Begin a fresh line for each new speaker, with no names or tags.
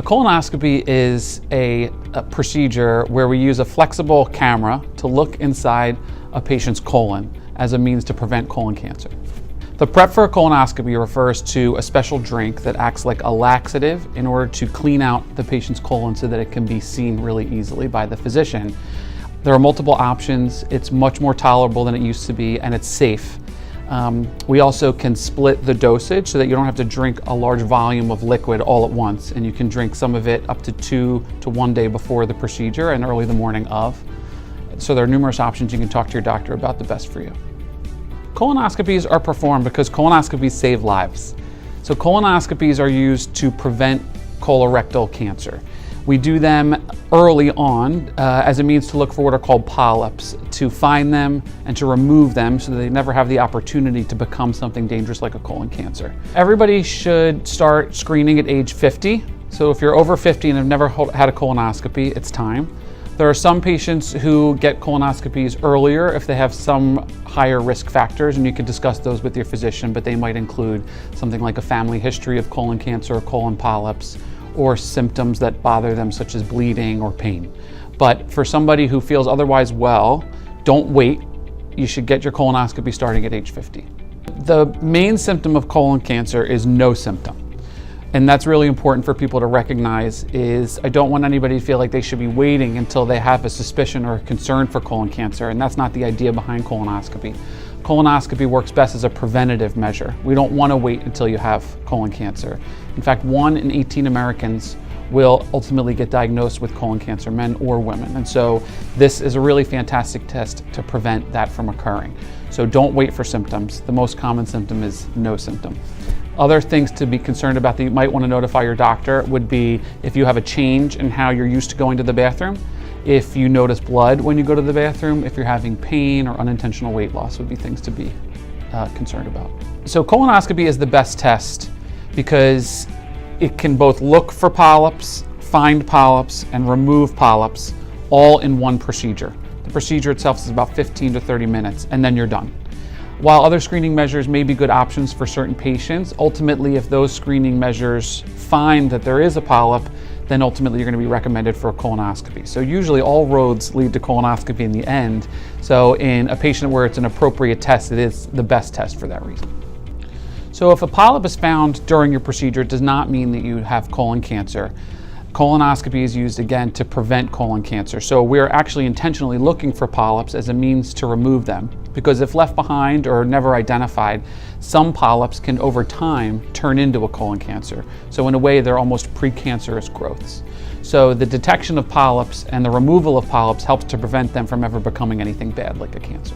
A colonoscopy is a procedure where we use a flexible camera to look inside a patient's colon as a means to prevent colon cancer. The prep for a colonoscopy refers to a special drink that acts like a laxative in order to clean out the patient's colon so that it can be seen really easily by the physician. There are multiple options. It's much more tolerable than it used to be, and it's safe. We also can split the dosage so that you don't have to drink a large volume of liquid all at once, and you can drink some of it up to 2 to 1 day before the procedure and early the morning of. So there are numerous options. You can talk to your doctor about the best for you. Colonoscopies are performed because colonoscopies save lives. So colonoscopies are used to prevent colorectal cancer. We do them early on as a means to look for what are called polyps, to find them and to remove them so that they never have the opportunity to become something dangerous like a colon cancer. Everybody should start screening at age 50. So if you're over 50 and have never had a colonoscopy, it's time. There are some patients who get colonoscopies earlier if they have some higher risk factors, and you can discuss those with your physician, but they might include something like a family history of colon cancer or colon polyps, or symptoms that bother them such as bleeding or pain. But for somebody who feels otherwise well, don't wait. You should get your colonoscopy starting at age 50. The main symptom of colon cancer is no symptom. And that's really important for people to recognize. Is I don't want anybody to feel like they should be waiting until they have a suspicion or a concern for colon cancer, and that's not the idea behind colonoscopy. Colonoscopy works best as a preventative measure. We don't want to wait until you have colon cancer. In fact, 1 in 18 Americans will ultimately get diagnosed with colon cancer, men or women. And so this is a really fantastic test to prevent that from occurring. So don't wait for symptoms. The most common symptom is no symptom. Other things to be concerned about that you might want to notify your doctor would be if you have a change in how you're used to going to the bathroom, if you notice blood when you go to the bathroom, if you're having pain or unintentional weight loss would be things to be concerned about. So colonoscopy is the best test because it can both look for polyps, find polyps, and remove polyps all in one procedure. The procedure itself is about 15 to 30 minutes, and then you're done. While other screening measures may be good options for certain patients, ultimately if those screening measures find that there is a polyp, then ultimately you're going to be recommended for a colonoscopy. So usually all roads lead to colonoscopy in the end. So in a patient where it's an appropriate test, it is the best test for that reason. So if a polyp is found during your procedure, it does not mean that you have colon cancer. Colonoscopy is used again to prevent colon cancer. So we're actually intentionally looking for polyps as a means to remove them, because if left behind or never identified, some polyps can over time turn into a colon cancer. So in a way, they're almost precancerous growths. So the detection of polyps and the removal of polyps helps to prevent them from ever becoming anything bad like a cancer.